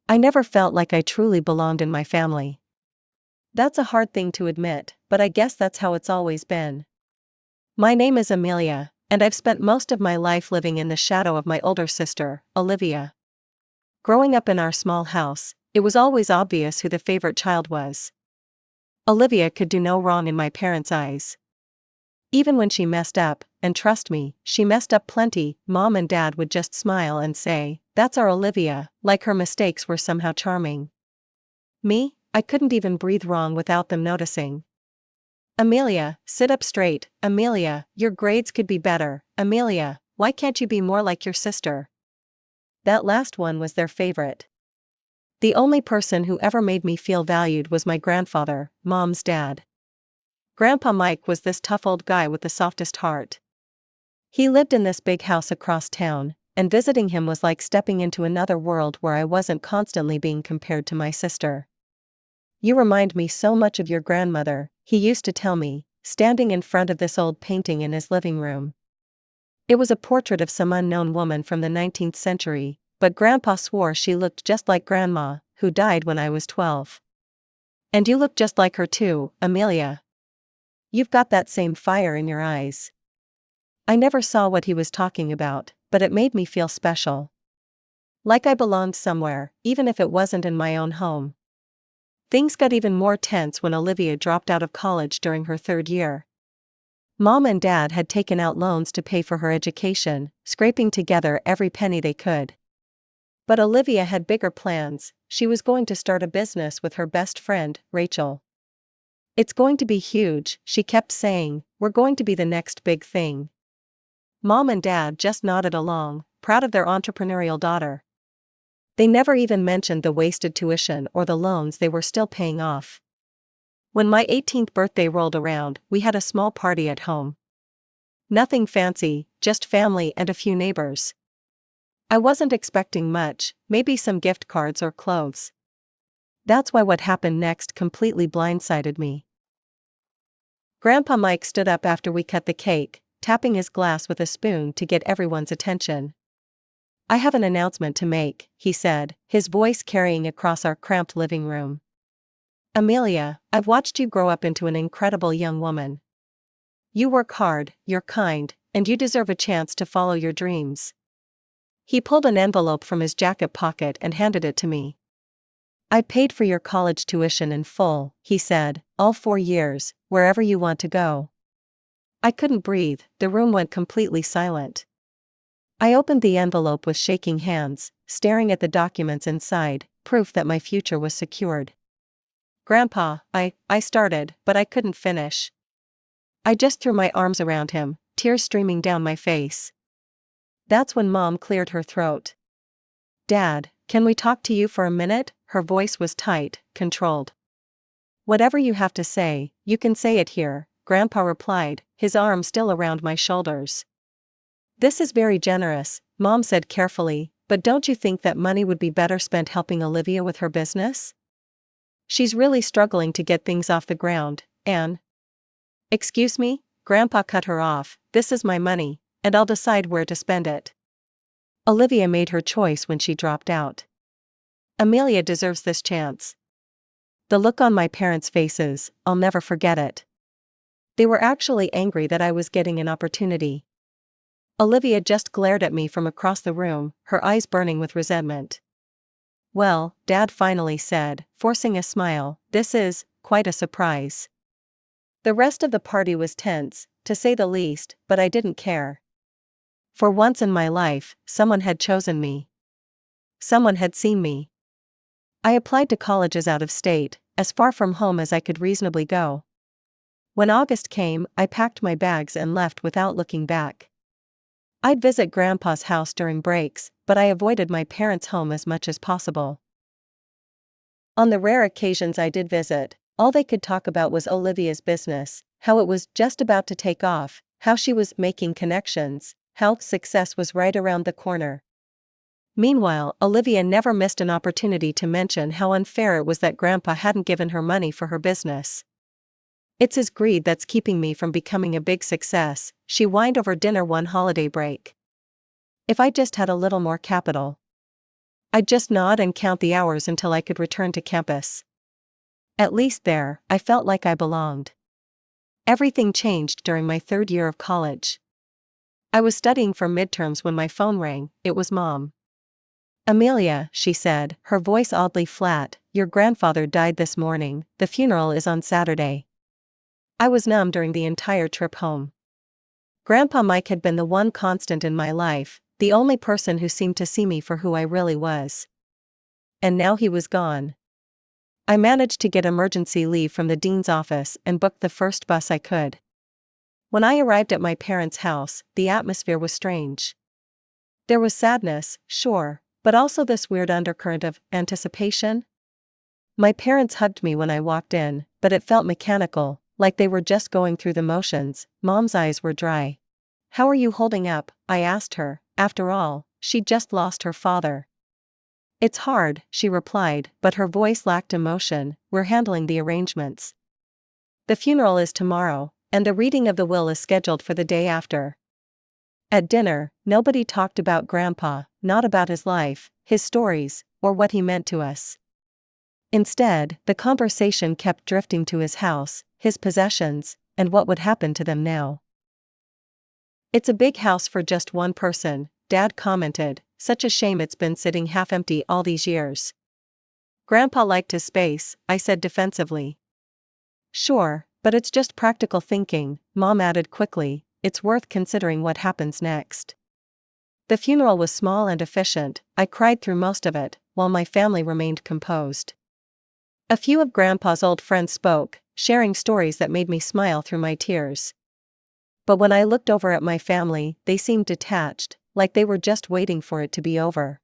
I never felt like I truly belonged in my family. That's a hard thing to admit, but I guess that's how it's always been. My name is Amelia, and I've spent most of my life living in the shadow of my older sister, Olivia. Growing up in our small house, it was always obvious who the favorite child was. Olivia could do no wrong in my parents' eyes. Even when she messed up, and trust me, she messed up plenty, Mom and Dad would just smile and say, "That's our Olivia," like her mistakes were somehow charming. Me, I couldn't even breathe wrong without them noticing. "Amelia, sit up straight. Amelia, your grades could be better. Amelia, why can't you be more like your sister?" That last one was their favorite. The only person who ever made me feel valued was my grandfather, Mom's dad. Grandpa Mike was this tough old guy with the softest heart. He lived in this big house across town, and visiting him was like stepping into another world where I wasn't constantly being compared to my sister. "You remind me so much of your grandmother," he used to tell me, standing in front of this old painting in his living room. It was a portrait of some unknown woman from the 19th century, but Grandpa swore she looked just like Grandma, who died when I was 12. "And you look just like her too, Amelia. You've got that same fire in your eyes." I never saw what he was talking about, but it made me feel special. Like I belonged somewhere, even if it wasn't in my own home. Things got even more tense when Olivia dropped out of college during her third year. Mom and Dad had taken out loans to pay for her education, scraping together every penny they could. But Olivia had bigger plans. She was going to start a business with her best friend, Rachel. "It's going to be huge," she kept saying. "We're going to be the next big thing." Mom and Dad just nodded along, proud of their entrepreneurial daughter. They never even mentioned the wasted tuition or the loans they were still paying off. When my 18th birthday rolled around, we had a small party at home. Nothing fancy, just family and a few neighbors. I wasn't expecting much, maybe some gift cards or clothes. That's why what happened next completely blindsided me. Grandpa Mike stood up after we cut the cake, tapping his glass with a spoon to get everyone's attention. "I have an announcement to make," he said, his voice carrying across our cramped living room. "Amelia, I've watched you grow up into an incredible young woman. You work hard, you're kind, and you deserve a chance to follow your dreams." He pulled an envelope from his jacket pocket and handed it to me. "I paid for your college tuition in full," he said, "all 4 years, wherever you want to go." I couldn't breathe, the room went completely silent. I opened the envelope with shaking hands, staring at the documents inside, proof that my future was secured. "Grandpa," I started, but I couldn't finish. I just threw my arms around him, tears streaming down my face. That's when Mom cleared her throat. "Dad, can we talk to you for a minute?" Her voice was tight, controlled. "Whatever you have to say, you can say it here," Grandpa replied, his arm still around my shoulders. "This is very generous," Mom said carefully, "but don't you think that money would be better spent helping Olivia with her business? She's really struggling to get things off the ground, and—" "Excuse me?" Grandpa cut her off. "This is my money, and I'll decide where to spend it. Olivia made her choice when she dropped out. Amelia deserves this chance." The look on my parents' faces, I'll never forget it. They were actually angry that I was getting an opportunity. Olivia just glared at me from across the room, her eyes burning with resentment. "Well," Dad finally said, forcing a smile, "this is quite a surprise." The rest of the party was tense, to say the least, but I didn't care. For once in my life, someone had chosen me. Someone had seen me. I applied to colleges out of state, as far from home as I could reasonably go. When August came, I packed my bags and left without looking back. I'd visit Grandpa's house during breaks, but I avoided my parents' home as much as possible. On the rare occasions I did visit, all they could talk about was Olivia's business, how it was just about to take off, how she was making connections, how success was right around the corner. Meanwhile, Olivia never missed an opportunity to mention how unfair it was that Grandpa hadn't given her money for her business. "It's his greed that's keeping me from becoming a big success," she whined over dinner one holiday break. "If I just had a little more capital." I'd just nod and count the hours until I could return to campus. At least there, I felt like I belonged. Everything changed during my third year of college. I was studying for midterms when my phone rang. It was Mom. "Amelia," she said, her voice oddly flat, "your grandfather died this morning. The funeral is on Saturday." I was numb during the entire trip home. Grandpa Mike had been the one constant in my life, the only person who seemed to see me for who I really was. And now he was gone. I managed to get emergency leave from the dean's office and booked the first bus I could. When I arrived at my parents' house, the atmosphere was strange. There was sadness, sure, but also this weird undercurrent of anticipation. My parents hugged me when I walked in, but it felt mechanical, like they were just going through the motions. Mom's eyes were dry. "How are you holding up?" I asked her. After all, she'd just lost her father. "It's hard," she replied, but her voice lacked emotion. "We're handling the arrangements. The funeral is tomorrow, and the reading of the will is scheduled for the day after." At dinner, nobody talked about Grandpa, not about his life, his stories, or what he meant to us. Instead, the conversation kept drifting to his house, his possessions, and what would happen to them now. "It's a big house for just one person," Dad commented. "Such a shame it's been sitting half empty all these years." "Grandpa liked his space," I said defensively. "Sure, but it's just practical thinking," Mom added quickly. "It's worth considering what happens next." The funeral was small and efficient. I cried through most of it, while my family remained composed. A few of Grandpa's old friends spoke, sharing stories that made me smile through my tears. But when I looked over at my family, they seemed detached, like they were just waiting for it to be over.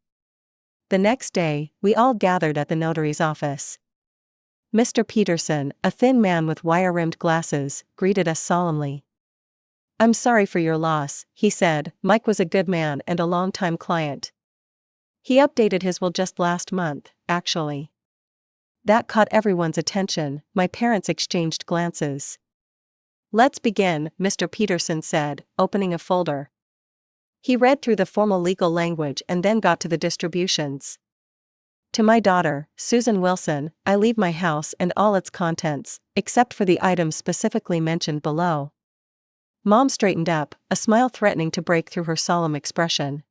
The next day, we all gathered at the notary's office. Mr. Peterson, a thin man with wire-rimmed glasses, greeted us solemnly. "I'm sorry for your loss," he said. "Mike was a good man and a long-time client. He updated his will just last month, actually." That caught everyone's attention. My parents exchanged glances. "Let's begin," Mr. Peterson said, opening a folder. He read through the formal legal language and then got to the distributions. "To my daughter, Susan Wilson, I leave my house and all its contents, except for the items specifically mentioned below." Mom straightened up, a smile threatening to break through her solemn expression.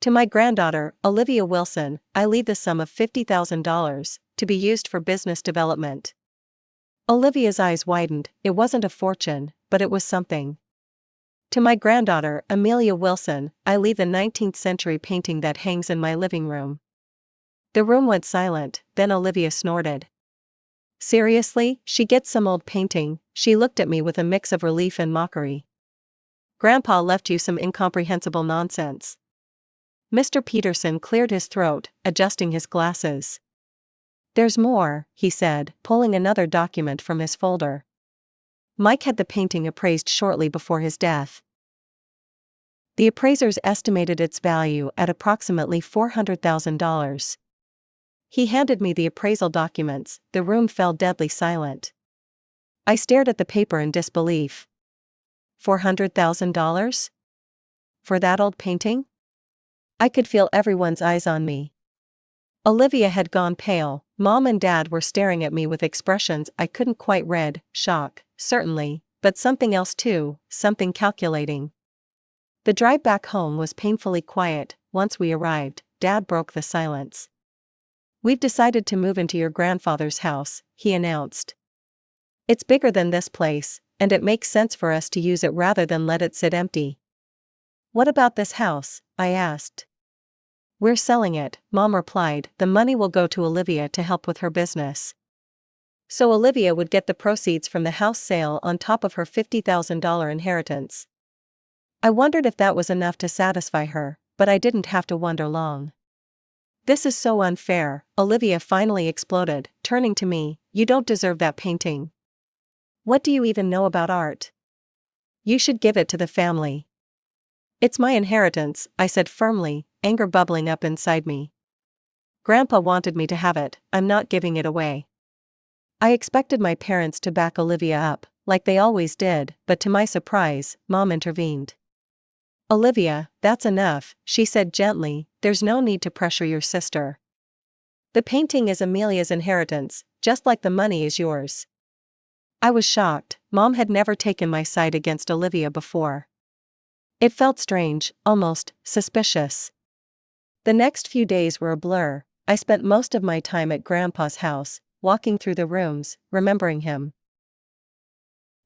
"To my granddaughter, Olivia Wilson, I leave the sum of $50,000, to be used for business development." Olivia's eyes widened. It wasn't a fortune, but it was something. "To my granddaughter, Amelia Wilson, I leave the 19th century painting that hangs in my living room." The room went silent, then Olivia snorted. "Seriously, she gets some old painting?" She looked at me with a mix of relief and mockery. "Grandpa left you some incomprehensible nonsense." Mr. Peterson cleared his throat, adjusting his glasses. "There's more," he said, pulling another document from his folder. "Mike had the painting appraised shortly before his death. The appraisers estimated its value at approximately $400,000. He handed me the appraisal documents. The room fell deadly silent. I stared at the paper in disbelief. $400,000? For that old painting? I could feel everyone's eyes on me. Olivia had gone pale. Mom and Dad were staring at me with expressions I couldn't quite read. Shock, certainly, but something else too, something calculating. The drive back home was painfully quiet. Once we arrived, Dad broke the silence. "We've decided to move into your grandfather's house," he announced. "It's bigger than this place, and it makes sense for us to use it rather than let it sit empty." "What about this house?" I asked. "We're selling it," Mom replied. "The money will go to Olivia to help with her business." So Olivia would get the proceeds from the house sale on top of her $50,000 inheritance. I wondered if that was enough to satisfy her, but I didn't have to wonder long. "This is so unfair," Olivia finally exploded, turning to me. "You don't deserve that painting. What do you even know about art? You should give it to the family." "It's my inheritance," I said firmly, anger bubbling up inside me. "Grandpa wanted me to have it, I'm not giving it away." I expected my parents to back Olivia up, like they always did, but to my surprise, Mom intervened. Olivia, that's enough, she said gently, there's no need to pressure your sister. The painting is Amelia's inheritance, just like the money is yours. I was shocked. Mom had never taken my side against Olivia before. It felt strange, almost suspicious. The next few days were a blur. I spent most of my time at Grandpa's house, walking through the rooms, remembering him.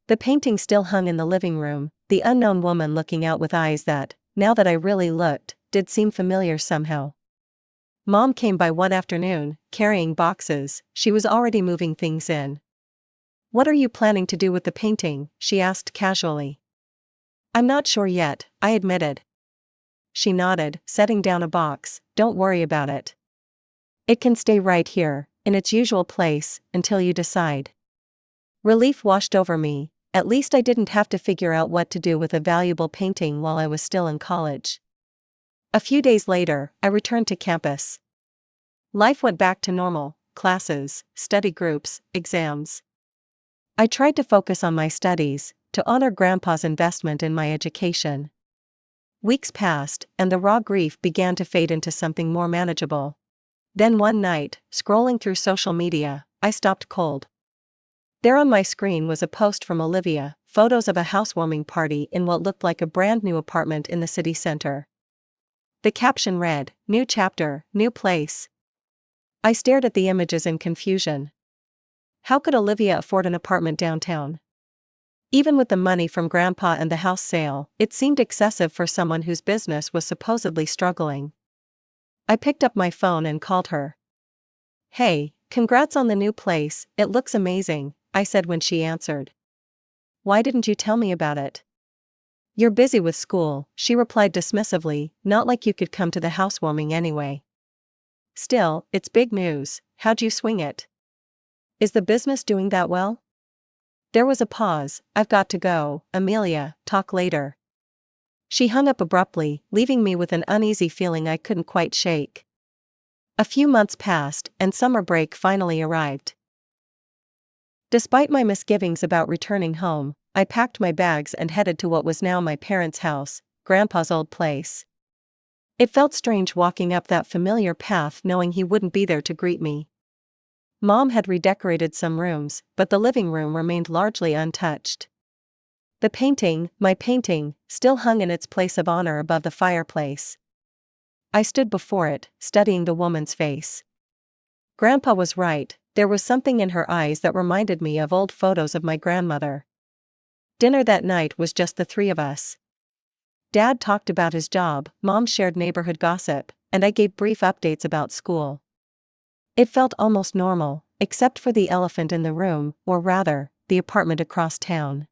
The painting still hung in the living room, the unknown woman looking out with eyes that, now that I really looked, did seem familiar somehow. Mom came by one afternoon, carrying boxes. She was already moving things in. "What are you planning to do with the painting?" she asked casually. "I'm not sure yet," I admitted. She nodded, setting down a box. "Don't worry about it. It can stay right here, in its usual place, until you decide." Relief washed over me. At least I didn't have to figure out what to do with a valuable painting while I was still in college. A few days later, I returned to campus. Life went back to normal: classes, study groups, exams. I tried to focus on my studies, to honor Grandpa's investment in my education. Weeks passed, and the raw grief began to fade into something more manageable. Then one night, scrolling through social media, I stopped cold. There on my screen was a post from Olivia, photos of a housewarming party in what looked like a brand new apartment in the city center. The caption read, "New chapter, new place." I stared at the images in confusion. How could Olivia afford an apartment downtown? Even with the money from Grandpa and the house sale, it seemed excessive for someone whose business was supposedly struggling. I picked up my phone and called her. "Hey, congrats on the new place, it looks amazing," I said when she answered. "Why didn't you tell me about it?" "You're busy with school," she replied dismissively, "not like you could come to the housewarming anyway." "Still, it's big news. How'd you swing it? Is the business doing that well?" There was a pause. "I've got to go, Amelia, talk later." She hung up abruptly, leaving me with an uneasy feeling I couldn't quite shake. A few months passed, and summer break finally arrived. Despite my misgivings about returning home, I packed my bags and headed to what was now my parents' house, Grandpa's old place. It felt strange walking up that familiar path knowing he wouldn't be there to greet me. Mom had redecorated some rooms, but the living room remained largely untouched. The painting, my painting, still hung in its place of honor above the fireplace. I stood before it, studying the woman's face. Grandpa was right, there was something in her eyes that reminded me of old photos of my grandmother. Dinner that night was just the three of us. Dad talked about his job, Mom shared neighborhood gossip, and I gave brief updates about school. It felt almost normal, except for the elephant in the room, or rather, the apartment across town.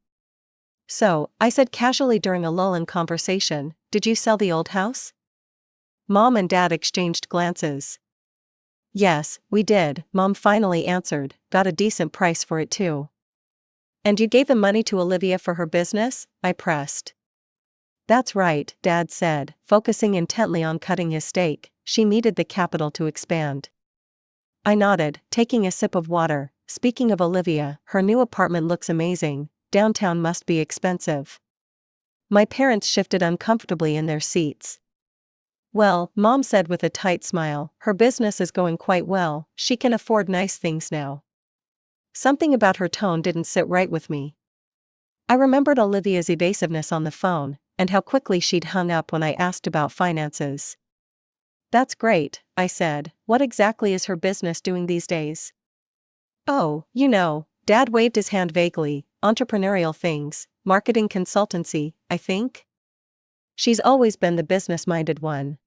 "So," I said casually during a lull in conversation, "did you sell the old house?" Mom and Dad exchanged glances. "Yes, we did," Mom finally answered, "got a decent price for it too." "And you gave the money to Olivia for her business?" I pressed. "That's right," Dad said, focusing intently on cutting his steak. "She needed the capital to expand." I nodded, taking a sip of water. "Speaking of Olivia, her new apartment looks amazing. Downtown must be expensive." My parents shifted uncomfortably in their seats. "Well," Mom said with a tight smile, "her business is going quite well, she can afford nice things now." Something about her tone didn't sit right with me. I remembered Olivia's evasiveness on the phone, and how quickly she'd hung up when I asked about finances. "That's great," I said. "What exactly is her business doing these days?" "Oh, you know," Dad waved his hand vaguely, "entrepreneurial things, marketing consultancy, I think." She's always been the business-minded one.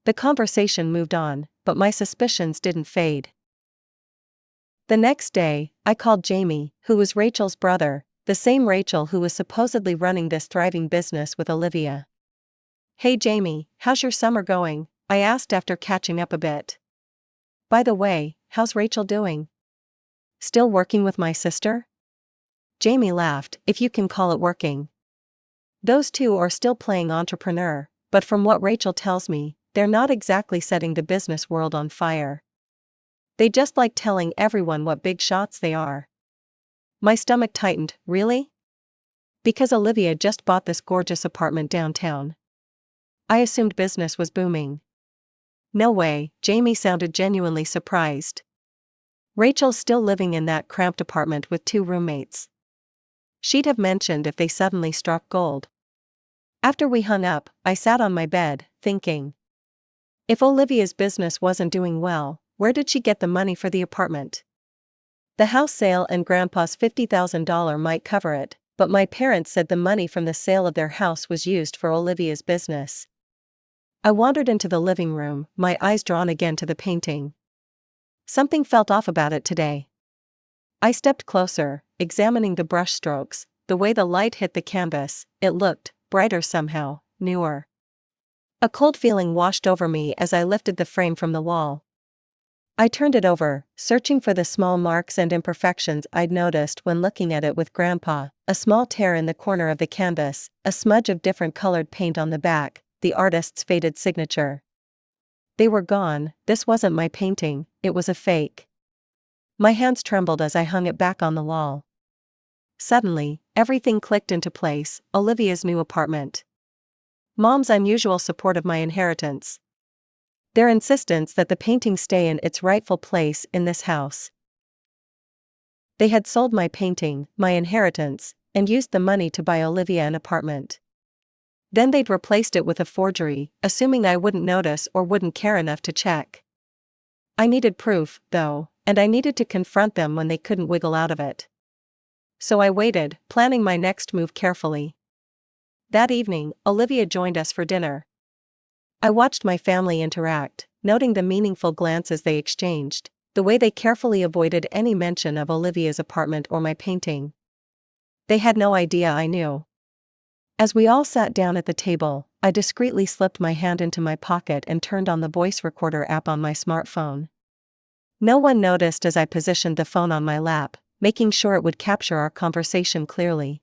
The conversation moved on, but my suspicions didn't fade. The next day, I called Jamie, who was Rachel's brother, the same Rachel who was supposedly running this thriving business with Olivia. "Hey Jamie, how's your summer going?" I asked after catching up a bit. "By the way, how's Rachel doing?" "Still working with my sister?" Jamie laughed, "If you can call it working. Those two are still playing entrepreneur, but from what Rachel tells me, they're not exactly setting the business world on fire. They just like telling everyone what big shots they are." My stomach tightened. "Really?" Because Olivia just bought this gorgeous apartment downtown. I assumed business was booming. No way, Jamie sounded genuinely surprised. Rachel's still living in that cramped apartment with 2 roommates. She'd have mentioned if they suddenly struck gold. After we hung up, I sat on my bed, thinking. If Olivia's business wasn't doing well, where did she get the money for the apartment? The house sale and Grandpa's $50,000 might cover it, but my parents said the money from the sale of their house was used for Olivia's business. I wandered into the living room, my eyes drawn again to the painting. Something felt off about it today. I stepped closer, examining the brush strokes, the way the light hit the canvas. It looked brighter somehow, newer. A cold feeling washed over me as I lifted the frame from the wall. I turned it over, searching for the small marks and imperfections I'd noticed when looking at it with Grandpa, a small tear in the corner of the canvas, a smudge of different colored paint on the back, the artist's faded signature. They were gone. This wasn't my painting, it was a fake. My hands trembled as I hung it back on the wall. Suddenly, everything clicked into place. Olivia's new apartment. Mom's unusual support of my inheritance. Their insistence that the painting stay in its rightful place in this house. They had sold my painting, my inheritance, and used the money to buy Olivia an apartment. Then they'd replaced it with a forgery, assuming I wouldn't notice or wouldn't care enough to check. I needed proof, though, and I needed to confront them when they couldn't wiggle out of it. So I waited, planning my next move carefully. That evening, Olivia joined us for dinner. I watched my family interact, noting the meaningful glances they exchanged, the way they carefully avoided any mention of Olivia's apartment or my painting. They had no idea I knew. As we all sat down at the table, I discreetly slipped my hand into my pocket and turned on the voice recorder app on my smartphone. No one noticed as I positioned the phone on my lap, making sure it would capture our conversation clearly.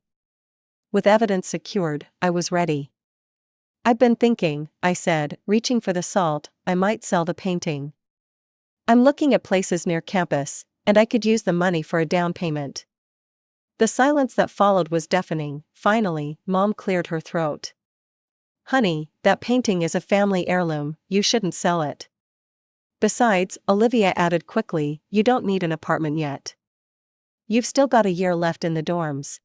With evidence secured, I was ready. "I've been thinking," I said, reaching for the salt, "I might sell the painting. I'm looking at places near campus, and I could use the money for a down payment." The silence that followed was deafening. Finally, Mom cleared her throat. "Honey, that painting is a family heirloom, you shouldn't sell it. Besides," Olivia added quickly, "you don't need an apartment yet. You've still got a year left in the dorms."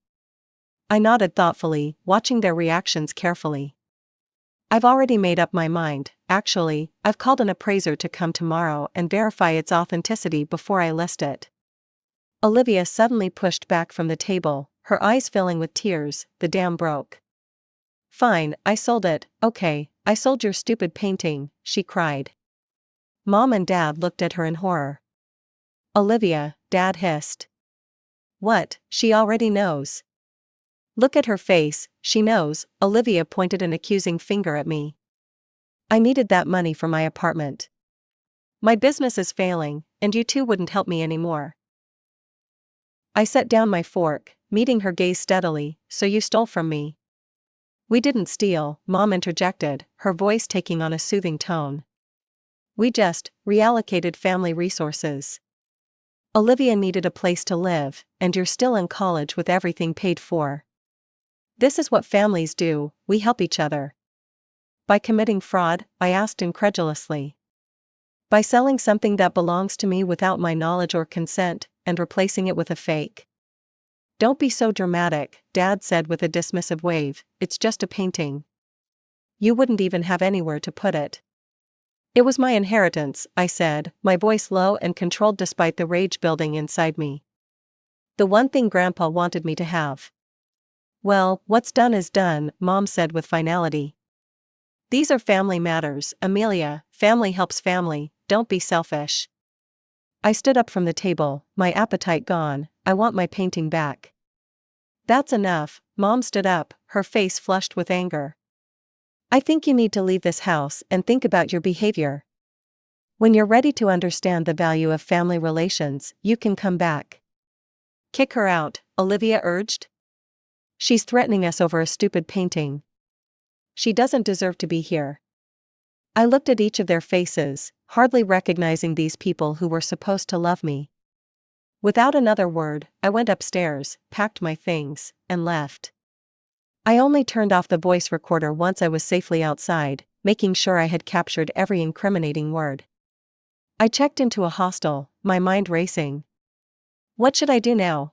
I nodded thoughtfully, watching their reactions carefully. "I've already made up my mind. Actually, I've called an appraiser to come tomorrow and verify its authenticity before I list it." Olivia suddenly pushed back from the table, her eyes filling with tears. "The dam broke." "Fine, I sold it." "Okay, I sold your stupid painting," she cried. Mom and Dad looked at her in horror. "Olivia," Dad hissed. "What? She already knows." "Look at her face, she knows." Olivia pointed an accusing finger at me. "I needed that money for my apartment. My business is failing, and you two wouldn't help me anymore." I set down my fork, meeting her gaze steadily. "So you stole from me." "We didn't steal," Mom interjected, her voice taking on a soothing tone. "We just reallocated family resources. Olivia needed a place to live, and you're still in college with everything paid for. This is what families do, we help each other." "By committing fraud?" I asked incredulously. "By selling something that belongs to me without my knowledge or consent, and replacing it with a fake." "Don't be so dramatic," Dad said with a dismissive wave, "it's just a painting. You wouldn't even have anywhere to put it." "It was my inheritance," I said, my voice low and controlled despite the rage building inside me. "The one thing Grandpa wanted me to have." "Well, what's done is done," Mom said with finality. "These are family matters, Amelia. Family helps family, don't be selfish." I stood up from the table, my appetite gone. "I want my painting back." "That's enough." Mom stood up, her face flushed with anger. "I think you need to leave this house and think about your behavior. When you're ready to understand the value of family relations, you can come back." "Kick her out," Olivia urged. "She's threatening us over a stupid painting. She doesn't deserve to be here." I looked at each of their faces, hardly recognizing these people who were supposed to love me. Without another word, I went upstairs, packed my things, and left. I only turned off the voice recorder once I was safely outside, making sure I had captured every incriminating word. I checked into a hostel, my mind racing. What should I do now?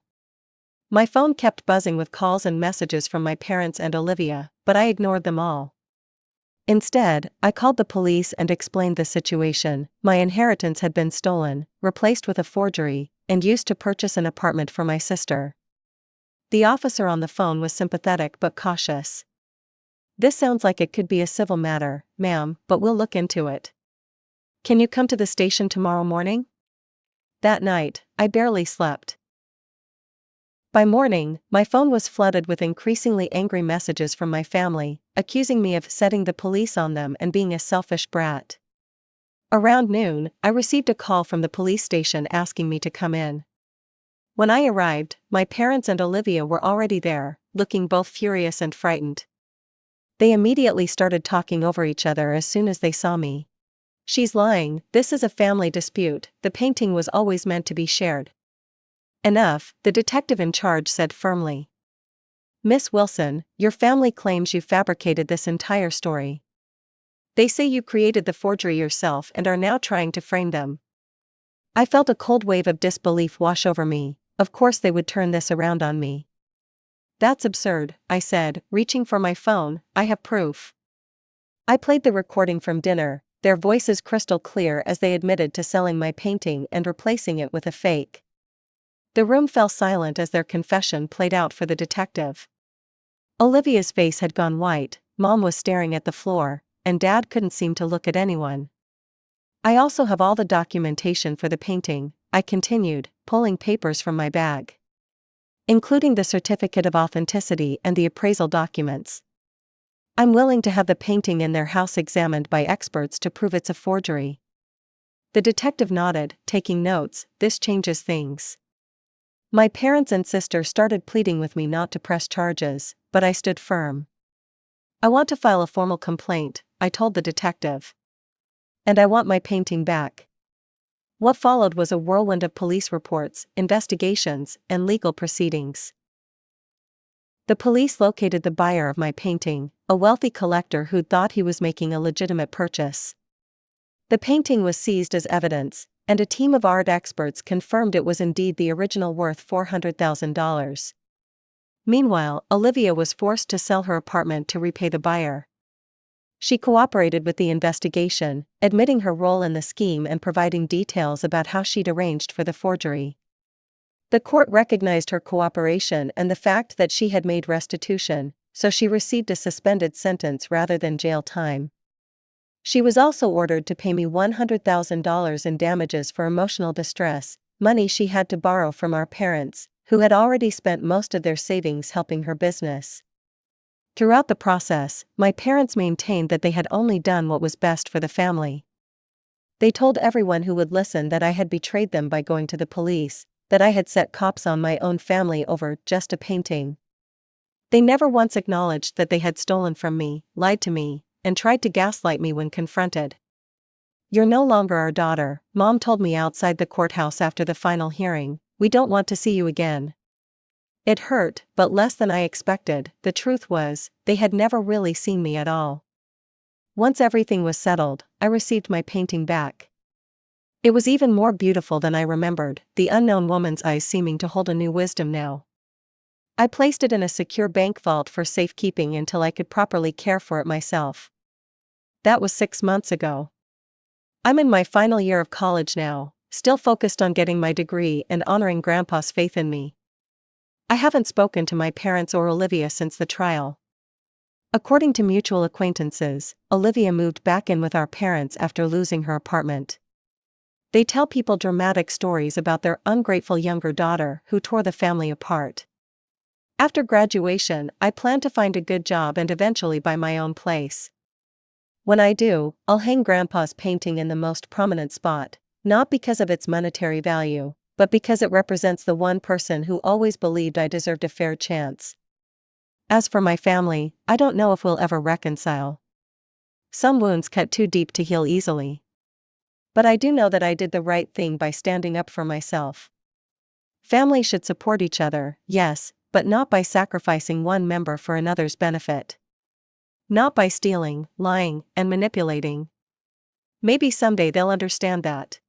My phone kept buzzing with calls and messages from my parents and Olivia, but I ignored them all. Instead, I called the police and explained the situation. My inheritance had been stolen, replaced with a forgery, and used to purchase an apartment for my sister. The officer on the phone was sympathetic but cautious. "This sounds like it could be a civil matter, ma'am, but we'll look into it. Can you come to the station tomorrow morning?" That night, I barely slept. By morning, my phone was flooded with increasingly angry messages from my family, accusing me of setting the police on them and being a selfish brat. Around noon, I received a call from the police station asking me to come in. When I arrived, my parents and Olivia were already there, looking both furious and frightened. They immediately started talking over each other as soon as they saw me. "She's lying, this is a family dispute, the painting was always meant to be shared." "Enough," the detective in charge said firmly. "Miss Wilson, your family claims you fabricated this entire story. They say you created the forgery yourself and are now trying to frame them." I felt a cold wave of disbelief wash over me. Of course they would turn this around on me. "That's absurd," I said, reaching for my phone, "I have proof." I played the recording from dinner, their voices crystal clear as they admitted to selling my painting and replacing it with a fake. The room fell silent as their confession played out for the detective. Olivia's face had gone white, Mom was staring at the floor, and Dad couldn't seem to look at anyone. "I also have all the documentation for the painting," I continued, pulling papers from my bag, including the certificate of authenticity and the appraisal documents. "I'm willing to have the painting in their house examined by experts to prove it's a forgery." The detective nodded, taking notes. "This changes things." My parents and sister started pleading with me not to press charges, but I stood firm. "I want to file a formal complaint," I told the detective. "And I want my painting back." What followed was a whirlwind of police reports, investigations, and legal proceedings. The police located the buyer of my painting, a wealthy collector who thought he was making a legitimate purchase. The painting was seized as evidence, and a team of art experts confirmed it was indeed the original worth $400,000. Meanwhile, Olivia was forced to sell her apartment to repay the buyer. She cooperated with the investigation, admitting her role in the scheme and providing details about how she'd arranged for the forgery. The court recognized her cooperation and the fact that she had made restitution, so she received a suspended sentence rather than jail time. She was also ordered to pay me $100,000 in damages for emotional distress, money she had to borrow from our parents, who had already spent most of their savings helping her business. Throughout the process, my parents maintained that they had only done what was best for the family. They told everyone who would listen that I had betrayed them by going to the police, that I had set cops on my own family over just a painting. They never once acknowledged that they had stolen from me, lied to me, and tried to gaslight me when confronted. "You're no longer our daughter," Mom told me outside the courthouse after the final hearing. "We don't want to see you again." It hurt, but less than I expected. The truth was, they had never really seen me at all. Once everything was settled, I received my painting back. It was even more beautiful than I remembered, the unknown woman's eyes seeming to hold a new wisdom now. I placed it in a secure bank vault for safekeeping until I could properly care for it myself. That was 6 months ago. I'm in my final year of college now, still focused on getting my degree and honoring Grandpa's faith in me. I haven't spoken to my parents or Olivia since the trial. According to mutual acquaintances, Olivia moved back in with our parents after losing her apartment. They tell people dramatic stories about their ungrateful younger daughter who tore the family apart. After graduation, I plan to find a good job and eventually buy my own place. When I do, I'll hang Grandpa's painting in the most prominent spot, not because of its monetary value, but because it represents the one person who always believed I deserved a fair chance. As for my family, I don't know if we'll ever reconcile. Some wounds cut too deep to heal easily. But I do know that I did the right thing by standing up for myself. Family should support each other, yes, but not by sacrificing one member for another's benefit. Not by stealing, lying, and manipulating. Maybe someday they'll understand that.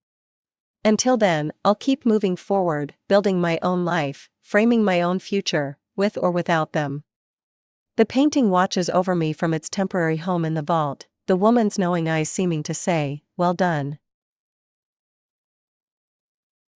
Until then, I'll keep moving forward, building my own life, framing my own future, with or without them. The painting watches over me from its temporary home in the vault, the woman's knowing eyes seeming to say, "Well done."